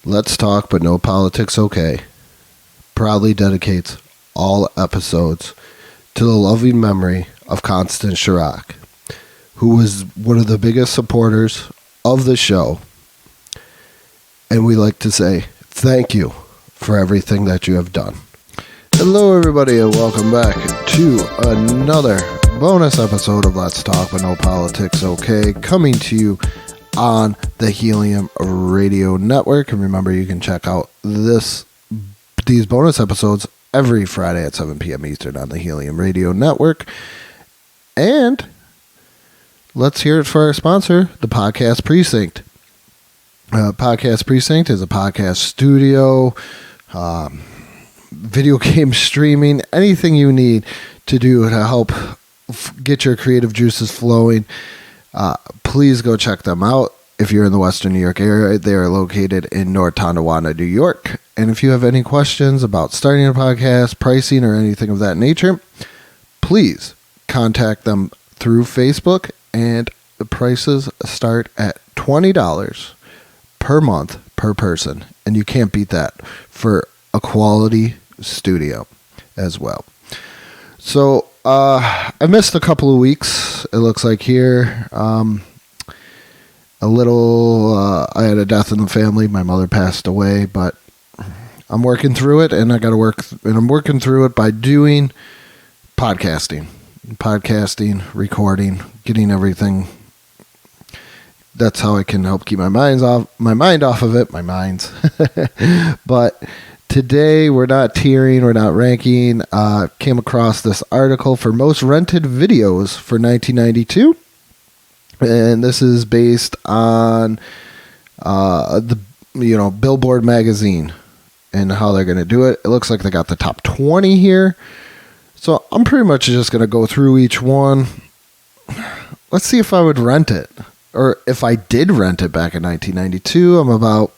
Let's Talk But No Politics Okay proudly dedicates all episodes to the loving memory of Constance Chirac, who was one of the biggest supporters of the show. And we like to say thank you for everything that you have done. Hello, everybody, and welcome back to another bonus episode of Let's Talk But No Politics Okay, coming to you on the Helium Radio Network. And remember, you can check out these bonus episodes every Friday at 7 p.m. Eastern on the Helium Radio Network. And let's hear it for our sponsor, the Podcast Precinct. Podcast Precinct is a podcast studio, video game streaming, anything you need to do to help get your creative juices flowing. Please go check them out. If you're in the Western New York area, they are located in North Tonawanda, New York. And if you have any questions about starting a podcast, pricing, or anything of that nature, please contact them through Facebook. And the prices start at $20 per month per person. And you can't beat that for a quality studio as well. So I missed a couple of weeks, it looks like here. I had a death in the family. My mother passed away, but I'm working through it, and I'm working through it by doing podcasting, recording, getting everything. That's how I can help keep my mind off of it. But today we're not tiering, we're not ranking. Came across this article for most rented videos for 1992. And this is based on the Billboard magazine and how they're going to do it. It looks like they got the top 20 here. So I'm pretty much just going to go through each one. Let's see if I would rent it, or if I did rent it back in 1992. I'm about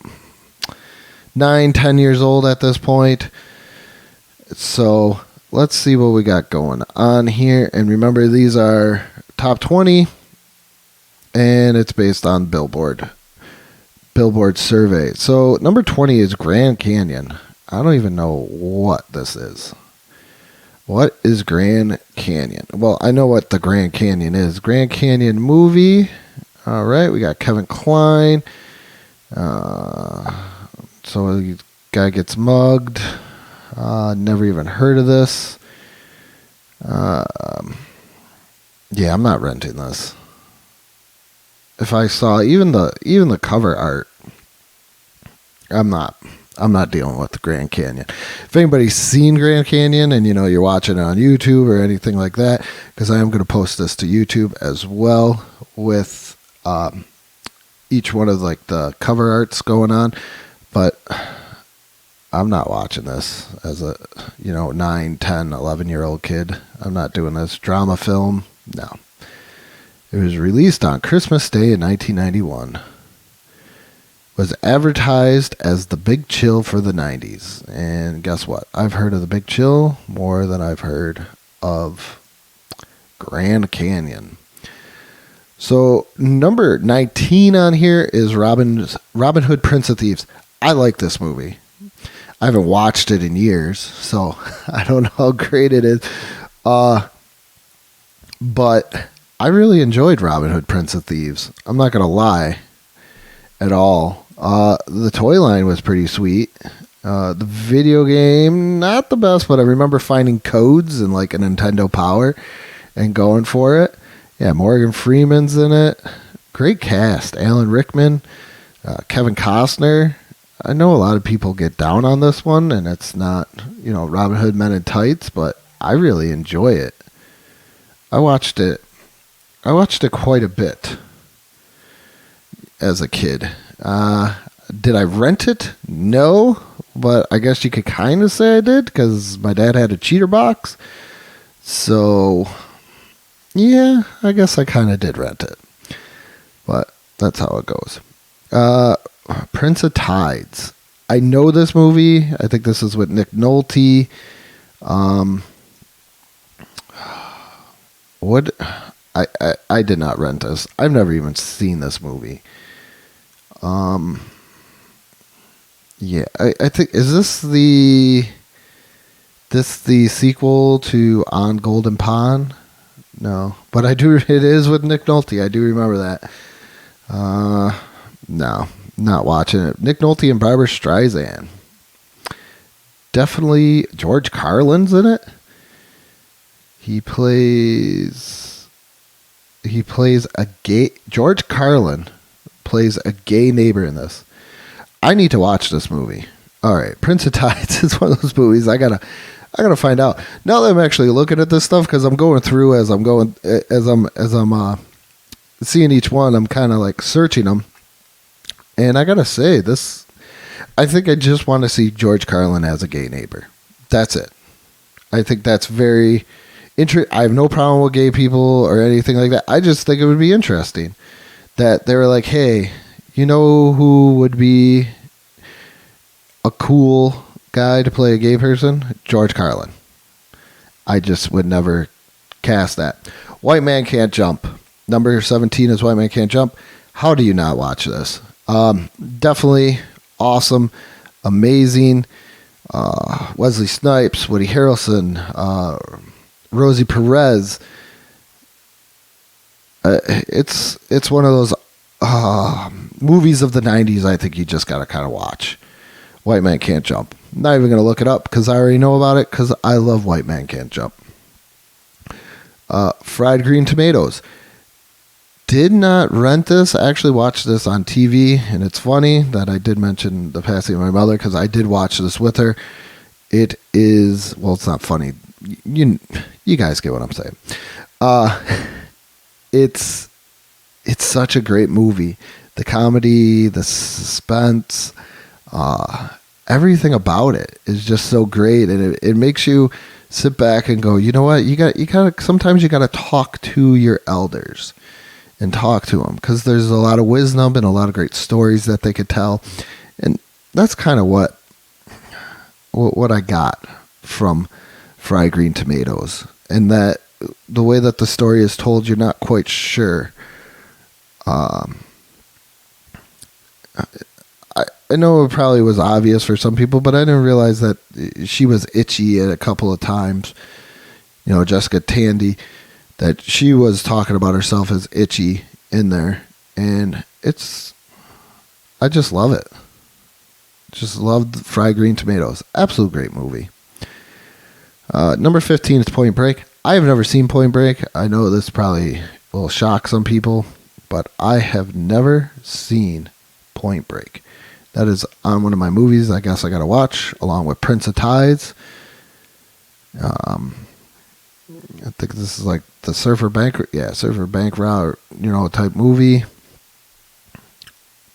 9-10 years old at this point. So let's see what we got going on here. And remember, these are top 20. And it's based on Billboard survey. So number 20 is Grand Canyon. I don't even know what this is. What is Grand Canyon? Well, I know what the Grand Canyon is. Grand Canyon movie. All right, we got Kevin Kline. So the guy gets mugged. Never even heard of this. Yeah, I'm not renting this. If I saw even the cover art, I'm not dealing with the Grand Canyon. If anybody's seen Grand Canyon and you're watching it on YouTube or anything like that, because I am going to post this to YouTube as well with each one of like the cover arts going on, but I'm not watching this as a 9, 10, 11-year-old kid. I'm not doing this drama film. No. It was released on Christmas Day in 1991. Was advertised as the Big Chill for the 90s. And guess what? I've heard of the Big Chill more than I've heard of Grand Canyon. So number 19 on here is Robin Hood, Prince of Thieves. I like this movie. I haven't watched it in years, so I don't know how great it is. But I really enjoyed Robin Hood, Prince of Thieves. I'm not going to lie at all. The toy line was pretty sweet. The video game, not the best, but I remember finding codes in like a Nintendo Power and going for it. Yeah, Morgan Freeman's in it. Great cast. Alan Rickman, Kevin Costner. I know a lot of people get down on this one, and it's not, Robin Hood Men in Tights, but I really enjoy it. I watched it quite a bit as a kid. Did I rent it? No, but I guess you could kind of say I did because my dad had a cheater box. So, yeah, I guess I kind of did rent it. But that's how it goes. Prince of Tides. I know this movie. I think this is with Nick Nolte. I did not rent this. I've never even seen this movie. Yeah, I think is this the sequel to On Golden Pond? No, but I do. It is with Nick Nolte. I do remember that. No, not watching it. Nick Nolte and Barbara Streisand. Definitely George Carlin's in it. He plays a gay. George Carlin plays a gay neighbor in this. I need to watch this movie. All right, Prince of Tides is one of those movies I gotta find out. Now that I'm actually looking at this stuff, because I'm going through as I'm seeing each one, I'm kind of like searching them, and I gotta say this. I think I just want to see George Carlin as a gay neighbor. That's it. I think that's very interesting. I have no problem with gay people or anything like that. I just think it would be interesting that they were like, hey, you know who would be a cool guy to play a gay person? George Carlin. I just would never cast that. White Man Can't Jump. Number 17 is White Man Can't Jump. How do you not watch this? Definitely awesome, amazing. Wesley Snipes, Woody Harrelson, Rosie Perez. It's one of those movies of the 90s I think you just got to kind of watch. White Man Can't Jump. Not even going to look it up because I already know about it because I love White Man Can't Jump. Fried Green Tomatoes. Did not rent this. I actually watched this on TV, and it's funny that I did mention the passing of my mother because I did watch this with her. It is, well, it's not funny. You guys get what I'm saying. It's such a great movie. The comedy, the suspense, everything about it is just so great, and it makes you sit back and go, you know what? You got sometimes you got to talk to your elders and talk to them because there's a lot of wisdom and a lot of great stories that they could tell, and that's kind of what I got from Fried Green Tomatoes, and that the way that the story is told, you're not quite sure. I know it probably was obvious for some people, but I didn't realize that she was itchy at a couple of times. You know, Jessica Tandy, that she was talking about herself as itchy in there. And I just love it. Just loved Fried Green Tomatoes. Absolute great movie. Number 15 is Point Break. I have never seen Point Break. I know this probably will shock some people, but I have never seen Point Break. That is on one of my movies I guess I got to watch, along with Prince of Tides. I think this is like the Surfer Bank Route, type movie.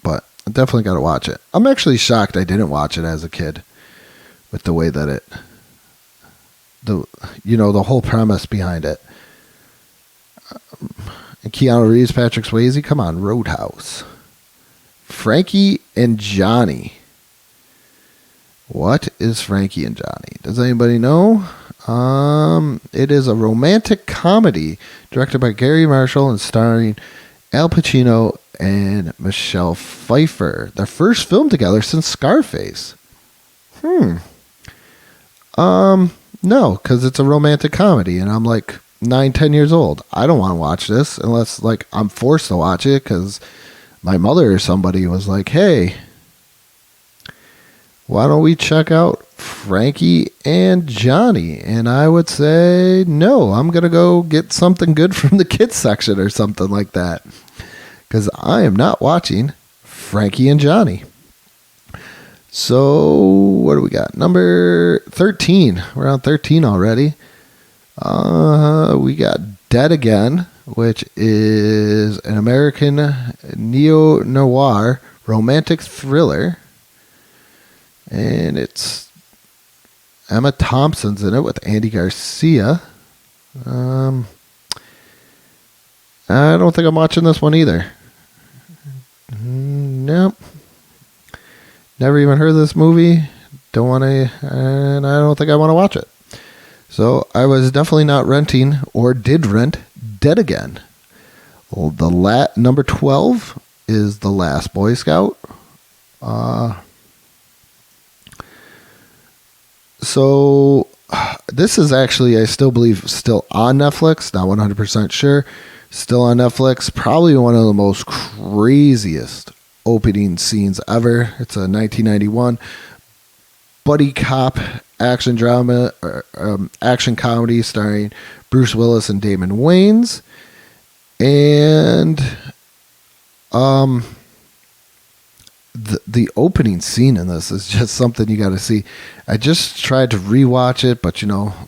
But I definitely got to watch it. I'm actually shocked I didn't watch it as a kid with the way that the whole premise behind it. And Keanu Reeves, Patrick Swayze, come on, Roadhouse. Frankie and Johnny. What is Frankie and Johnny? Does anybody know? It is a romantic comedy directed by Gary Marshall and starring Al Pacino and Michelle Pfeiffer. Their first film together since Scarface. No, because it's a romantic comedy, and I'm like 9-10 years old. I don't want to watch this unless I'm forced to watch it because my mother or somebody was like, hey, why don't we check out Frankie and Johnny? And I would say, no, I'm going to go get something good from the kids section or something like that. Because I am not watching Frankie and Johnny. So, what do we got? Number 13. We're on 13 already. We got Dead Again, which is an American neo-noir romantic thriller. And it's Emma Thompson's in it with Andy Garcia. I don't think I'm watching this one either. Nope. Never even heard of this movie. Don't want to, and I don't think I want to watch it. So I was definitely not renting, or did rent, Dead Again. Well, number 12 is The Last Boy Scout. So this is actually, I still believe, still on Netflix. Not 100% sure. Still on Netflix. Probably one of the most craziest opening scenes ever. It's a 1991 buddy cop action drama, action comedy starring Bruce Willis and Damon Wayans. And the opening scene in this is just something you got to see. I just tried to rewatch it, but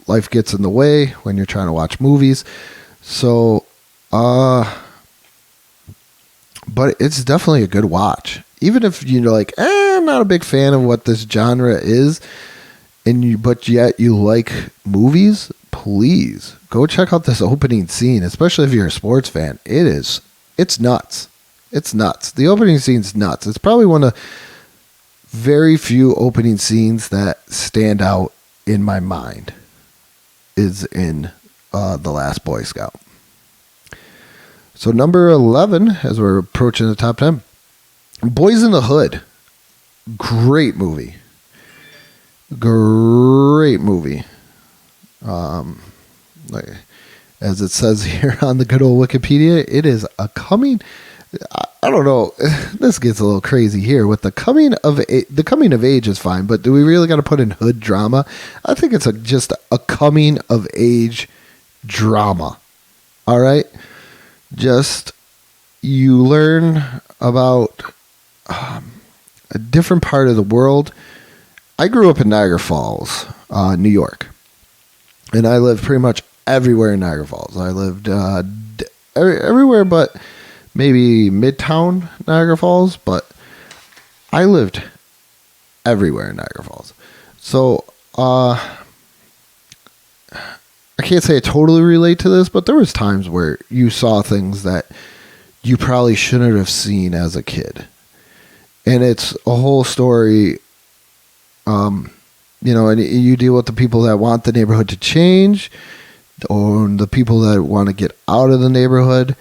life gets in the way when you're trying to watch movies. So, but it's definitely a good watch. Even if you're like, I'm not a big fan of what this genre is, but yet you like movies, please go check out this opening scene, especially if you're a sports fan. It's nuts. It's nuts. The opening scene's nuts. It's probably one of very few opening scenes that stand out in my mind is in The Last Boy Scout. So number 11, as we're approaching the top 10, Boys in the Hood. Great movie. Great movie. As it says here on the good old Wikipedia, it is a coming... I don't know. This gets a little crazy here with the coming of age. The coming of age is fine, but do we really got to put in hood drama? I think it's just a coming of age drama. All right, just you learn about a different part of the world. I grew up in Niagara Falls, New York, and I lived pretty much everywhere in Niagara Falls. I lived everywhere but maybe Midtown Niagara Falls, but I lived everywhere in Niagara Falls. So I can't say I totally relate to this, but there was times where you saw things that you probably shouldn't have seen as a kid. And it's a whole story, and you deal with the people that want the neighborhood to change or the people that want to get out of the neighborhood.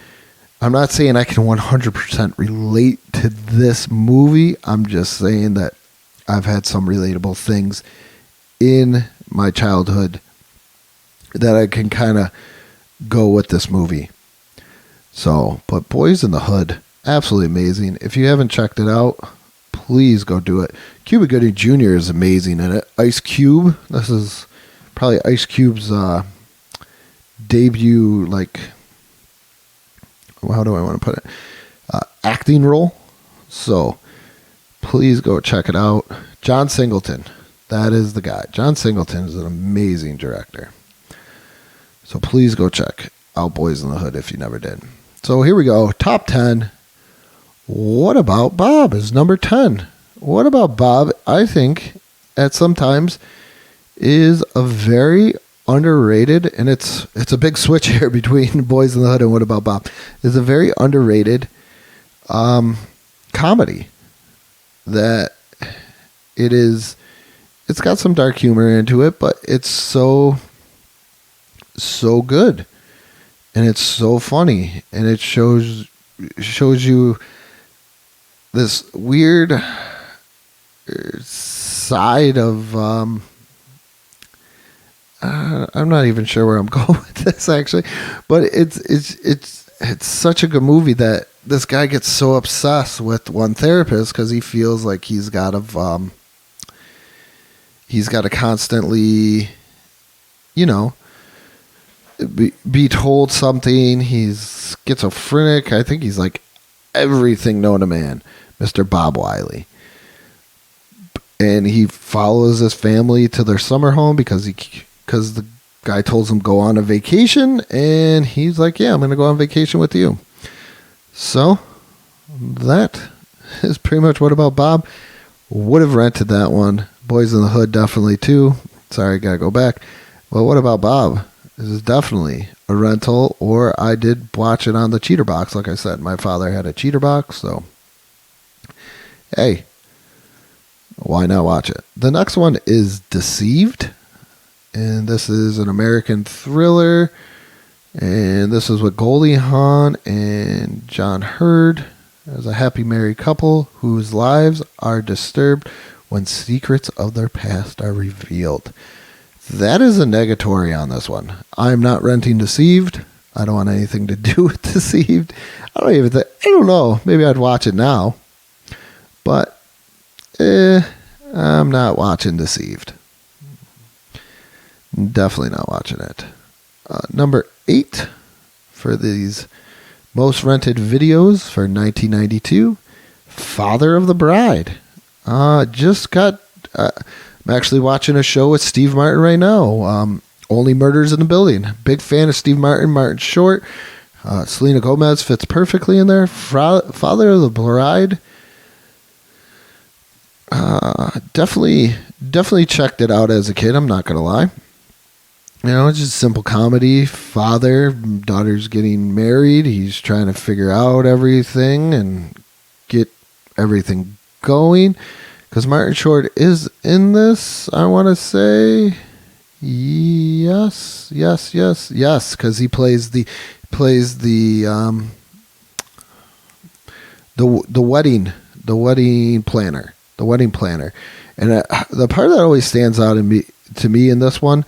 I'm not saying I can 100% relate to this movie. I'm just saying that I've had some relatable things in my childhood that I can kind of go with this movie. So, but Boys in the Hood, absolutely amazing. If you haven't checked it out, please go do it. Cuba Gooding Jr. is amazing in it. Ice Cube, this is probably Ice Cube's debut, how do I want to put it? Acting role. So please go check it out. John Singleton. That is the guy. John Singleton is an amazing director. So please go check out Boys in the Hood if you never did. So here we go. Top 10. What About Bob is number 10. What About Bob, I think, at sometimes is a very underrated, and it's a big switch here between Boys in the Hood and What About Bob. It's a very underrated comedy that it's got some dark humor into it, but it's so good, and it's so funny, and it shows you this weird side of I'm not even sure where I'm going with this actually, but it's such a good movie that this guy gets so obsessed with one therapist because he feels like he's got to constantly, be told something. He's schizophrenic. I think he's like everything known to man, Mr. Bob Wiley. And he follows his family to their summer home because the guy tells him go on a vacation, and he's like, yeah, I'm going to go on vacation with you. So that is pretty much What About Bob. Would have rented that one. Boys in the Hood definitely too. Sorry, got to go back. Well, What About Bob is definitely a rental, or I did watch it on the cheater box. Like I said, my father had a cheater box, so hey, why not watch it? The next one is Deceived. And this is an American thriller. And this is with Goldie Hawn and John Hurd as a happy married couple whose lives are disturbed when secrets of their past are revealed. That is a negatory on this one. I'm not renting Deceived. I don't want anything to do with Deceived. I don't know. Maybe I'd watch it now. But, I'm not watching Deceived. Definitely not watching it. Number 8 for these most rented videos for 1992. Father of the Bride. I'm actually watching a show with Steve Martin right now. Only Murders in the Building. Big fan of Steve Martin. Martin Short. Selena Gomez fits perfectly in there. Father of the Bride. Definitely checked it out as a kid. I'm not gonna lie. It's just simple comedy. Father, daughter's getting married. He's trying to figure out everything and get everything going. Because Martin Short is in this, I want to say, yes. Because he plays the wedding planner. The wedding planner. And the part that always stands out to me in this one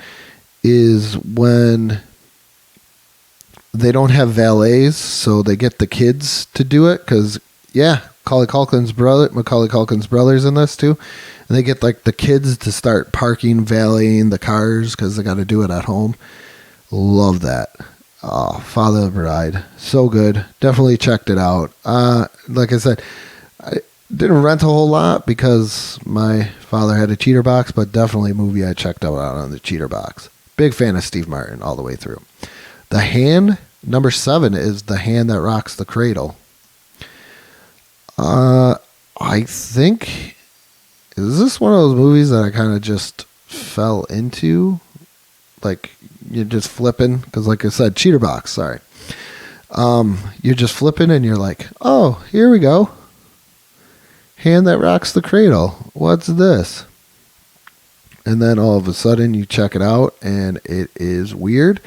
is when they don't have valets, so they get the kids to do it. Because, Macaulay Culkin's brother's in this too. And they get like the kids to start valeting the cars because they got to do it at home. Love that. Oh, Father of the Bride. So good. Definitely checked it out. Like I said, I didn't rent a whole lot because my father had a cheater box, but definitely a movie I checked out on the cheater box. Big fan of Steve Martin all the way through. The Hand, number 7, is The Hand That Rocks the Cradle. I think, is this one of those movies that I kind of just fell into? Like, you're just flipping, because like I said, cheater box, sorry. You're just flipping and you're like, oh, here we go. Hand That Rocks the Cradle. What's this? And then all of a sudden you check it out and it is weird.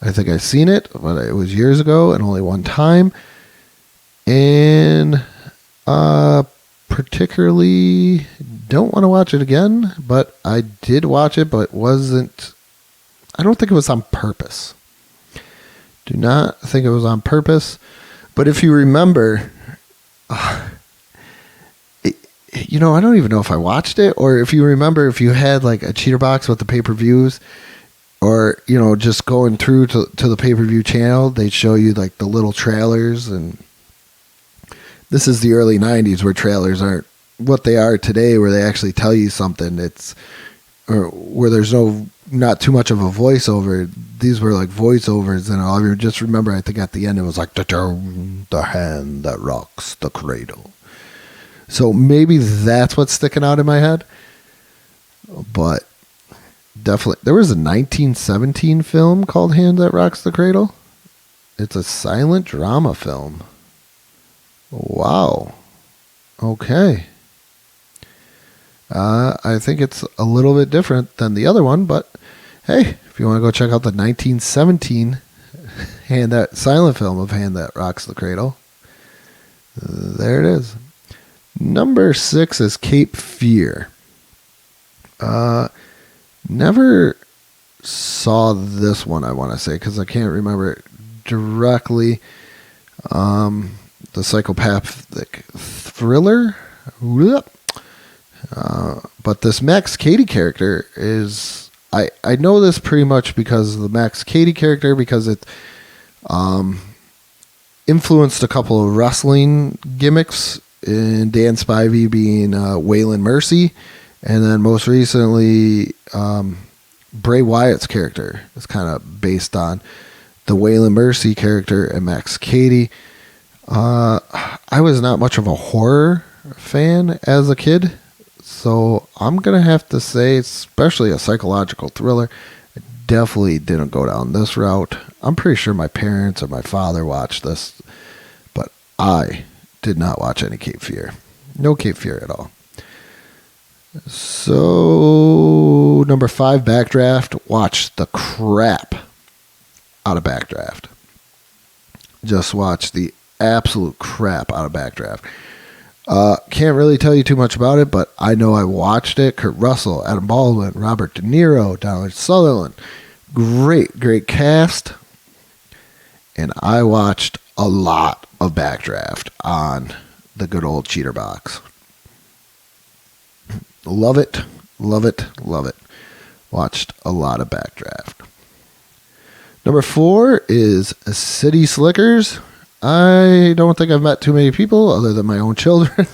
I think I've seen it, but it was years ago and only one time. And particularly don't want to watch it again, but I did watch it, but I don't think it was on purpose. Do not think it was on purpose. But if you remember, I don't even know if I watched it, or if you remember, if you had like a cheater box with the pay-per-views, or, just going through to the pay-per-view channel, they'd show you like the little trailers. And this is the early 90s where trailers aren't what they are today, where they actually tell you something. Or where there's not too much of a voiceover. These were like voiceovers, and I just remember, I think at the end it was like, the hand that rocks the cradle. So maybe that's what's sticking out in my head. But definitely, there was a 1917 film called Hand That Rocks the Cradle. It's a silent drama film. Wow. Okay. I think it's a little bit different than the other one, but hey, if you want to go check out the 1917 silent film of Hand That Rocks the Cradle, there it is. Number 6 is Cape Fear. Never saw this one, I want to say, because I can't remember it directly. The psychopathic thriller. But this Max Cady character is... I know this pretty much because of the Max Cady character, because it influenced a couple of wrestling gimmicks, in Dan Spivey being Waylon Mercy, and then most recently Bray Wyatt's character is kind of based on the Waylon Mercy character and Max Cady. I was not much of a horror fan as a kid, so I'm going to have to say, especially a psychological thriller, I definitely didn't go down this route. I'm pretty sure my parents or my father watched this, but I did not watch any Cape Fear. No Cape Fear at all. So, number 5, Backdraft. Watch the crap out of Backdraft. Just watch the absolute crap out of Backdraft. Can't really tell you too much about it, but I know I watched it. Kurt Russell, Adam Baldwin, Robert De Niro, Donald Sutherland. Great cast. And I watched a lot of Backdraft on the good old cheater box. Love it. Watched a lot of Backdraft. Number 4 is City Slickers. I don't think I've met too many people other than my own children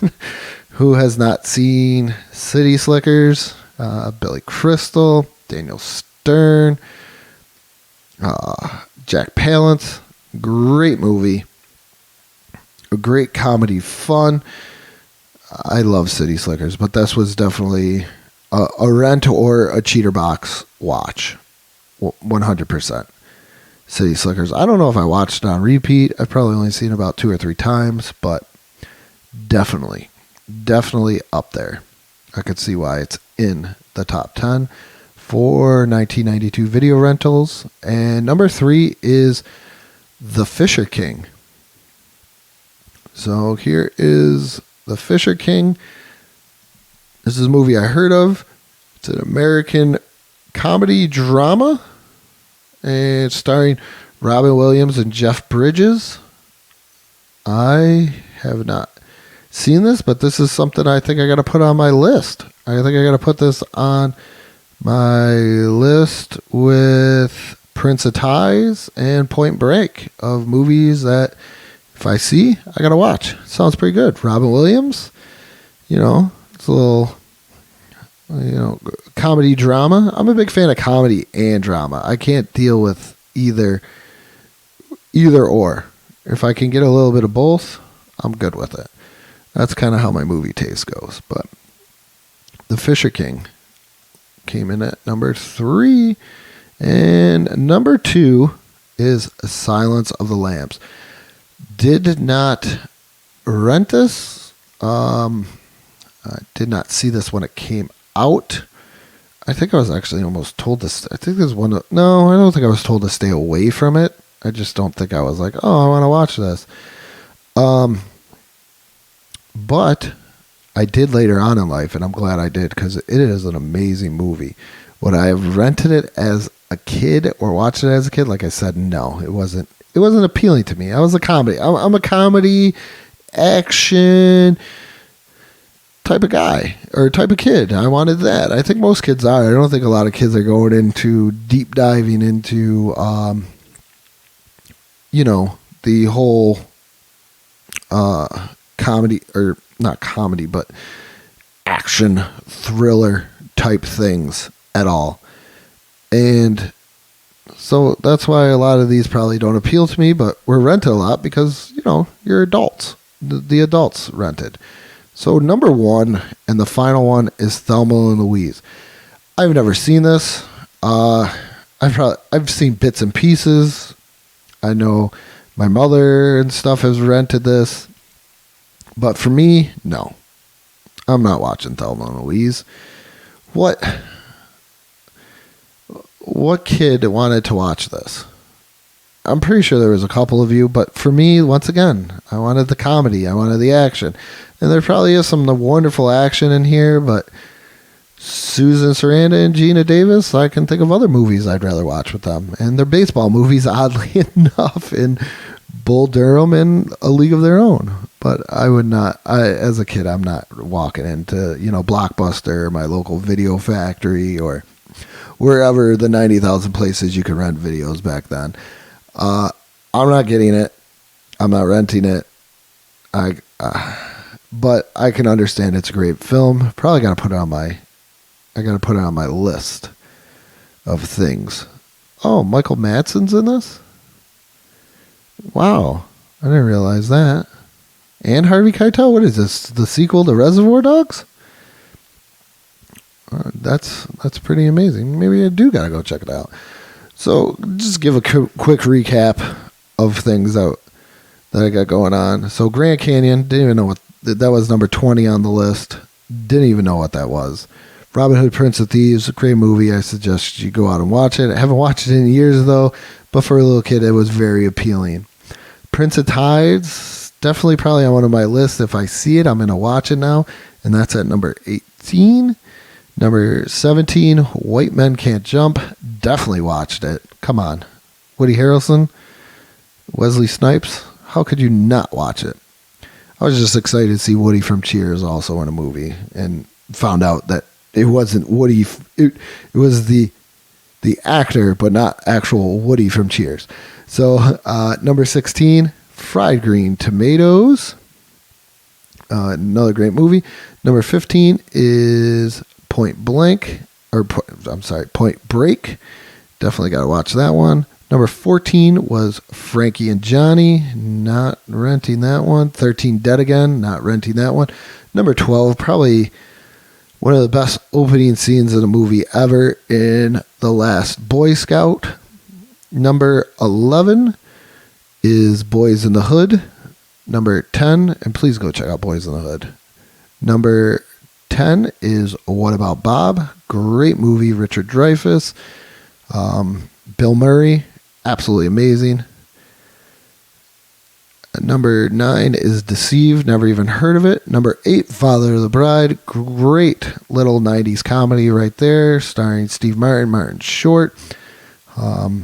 who has not seen City Slickers. Billy Crystal, Daniel Stern, Jack Palance. Great movie. A great comedy fun. I love City Slickers, but this was definitely a rent or a cheater box watch. 100%. City Slickers. I don't know if I watched it on repeat. I've probably only seen it about 2 or 3 times, but definitely up there. I could see why it's in the top 10 for 1992 video rentals. And number 3 is The Fisher King. So here is The Fisher King. This is a movie I heard of. It's an American comedy drama. And it's starring Robin Williams and Jeff Bridges. I have not seen this, but this is something I think I got to put on my list. I think I got to put this on my list with Prince of Ties and Point Break of movies that if I see, I got to watch. Sounds pretty good. Robin Williams, it's a little, comedy drama. I'm a big fan of comedy and drama. I can't deal with either or. If I can get a little bit of both, I'm good with it. That's kind of how my movie taste goes. But The Fisher King came in at number 3. And number 2 is Silence of the Lambs. Did not rent this. I did not see this when it came out. I think I was actually almost told to. I think there's one. No, I don't think I was told to stay away from it. I just don't think I was like, oh, I want to watch this. But I did later on in life, and I'm glad I did because it is an amazing movie. Would I have rented it as a kid or watched it as a kid? Like I said, no, it wasn't. It wasn't appealing to me. I was a comedy. I'm a comedy, action type of guy or type of kid. I wanted that. I think most kids are. I don't think a lot of kids are going into deep diving into, the whole comedy or not comedy, but action thriller type things at all. And so that's why a lot of these probably don't appeal to me, but we're rented a lot because, you're adults. The adults rented. So number 1 and the final one is Thelma and Louise. I've never seen this. I've seen bits and pieces. I know my mother and stuff has rented this. But for me, no. I'm not watching Thelma and Louise. What kid wanted to watch this? I'm pretty sure there was a couple of you, but for me, once again, I wanted the comedy. I wanted the action. And there probably is some wonderful action in here, but Susan Sarandon and Gina Davis, I can think of other movies I'd rather watch with them. And they're baseball movies, oddly enough, in Bull Durham and A League of Their Own. But I would not, as a kid, I'm not walking into, Blockbuster or my local video factory or wherever the 90,000 places you could rent videos back then. I'm not getting it. I'm not renting it. But I can understand it's a great film. Probably got to put it on my list of things. Oh, Michael Madsen's in this? Wow. I didn't realize that. And Harvey Keitel? What is this? The sequel to Reservoir Dogs? That's pretty amazing. Maybe I do got to go check it out. So just give a quick recap of things that I got going on. So Grand Canyon, didn't even know what that was. Number 20 on the list. Didn't even know what that was. Robin Hood, Prince of Thieves, a great movie. I suggest you go out and watch it. I haven't watched it in years though, but for a little kid, it was very appealing. Prince of Tides, definitely probably on one of my lists. If I see it, I'm going to watch it now. And that's at number 18. Number 17, White Men Can't Jump. Definitely watched it. Come on. Woody Harrelson, Wesley Snipes. How could you not watch it? I was just excited to see Woody from Cheers also in a movie, and found out that it wasn't Woody. It was the actor, but not actual Woody from Cheers. So number 16, Fried Green Tomatoes. Another great movie. Number 15 is Point Break. Definitely got to watch that one. Number 14 was Frankie and Johnny. Not renting that one. 13, Dead Again. Not renting that one. Number 12, probably one of the best opening scenes in a movie ever, in The Last Boy Scout. Number 11 is Boys in the Hood. Number 10, and please go check out Boys in the Hood. Number 10 is What About Bob? Great movie, Richard Dreyfuss. Bill Murray, absolutely amazing. Number 9 is Deceived, never even heard of it. Number 8, Father of the Bride, great little 90s comedy right there, starring Steve Martin Short, Macaulay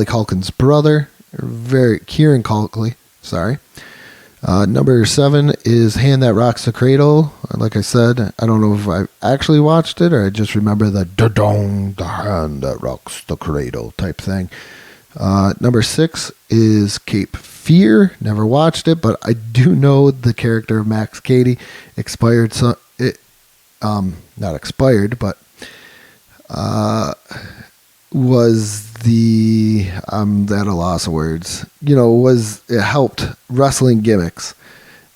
Culkin's brother, Kieran Culkin, sorry. Number 7 is Hand That Rocks the Cradle. Like I said, I don't know if I actually watched it or I just remember the da-dong, the hand that rocks the cradle type thing. Number 6 is Cape Fear. Never watched it, but I do know the character of Max Cady expired. Not expired, but was the I'm at a loss of words. It helped wrestling gimmicks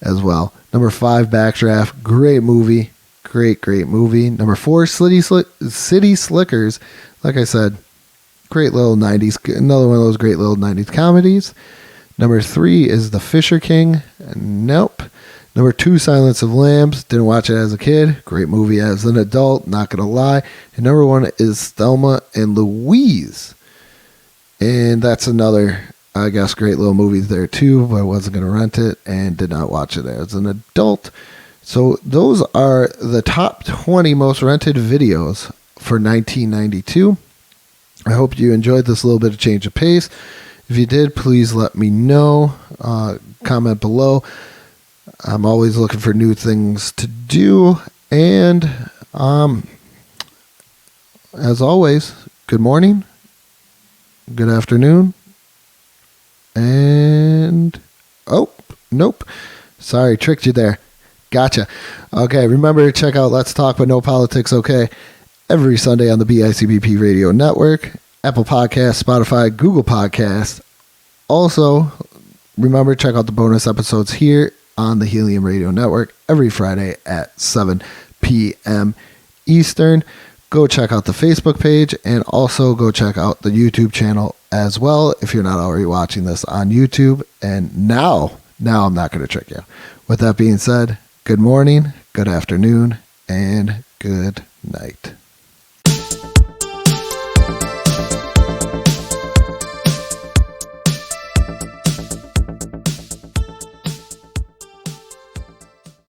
as well. Number 5, Backdraft, great movie, great movie. Number 4, City Slickers. Like I said, great little 90s, another one of those great little 90s comedies. Number 3 is The Fisher King. Nope. Number 2, Silence of Lambs. Didn't watch it as a kid. Great movie as an adult, not going to lie. And number 1 is Thelma and Louise. And that's another, I guess, great little movie there too, but I wasn't going to rent it and did not watch it as an adult. So those are the top 20 most rented videos for 1992. I hope you enjoyed this little bit of change of pace. If you did, please let me know. Comment below. I'm always looking for new things to do. And as always, good morning, good afternoon, and nope. Sorry, tricked you there. Gotcha. Okay, remember to check out Let's Talk But No Politics, okay? Every Sunday on the BICBP Radio Network, Apple Podcasts, Spotify, Google Podcasts. Also, remember to check out the bonus episodes here on the Helium Radio Network every Friday at 7 p.m. Eastern. Go check out the Facebook page and also go check out the YouTube channel as well if you're not already watching this on YouTube. And now I'm not going to trick you. With that being said, good morning, good afternoon, and good night.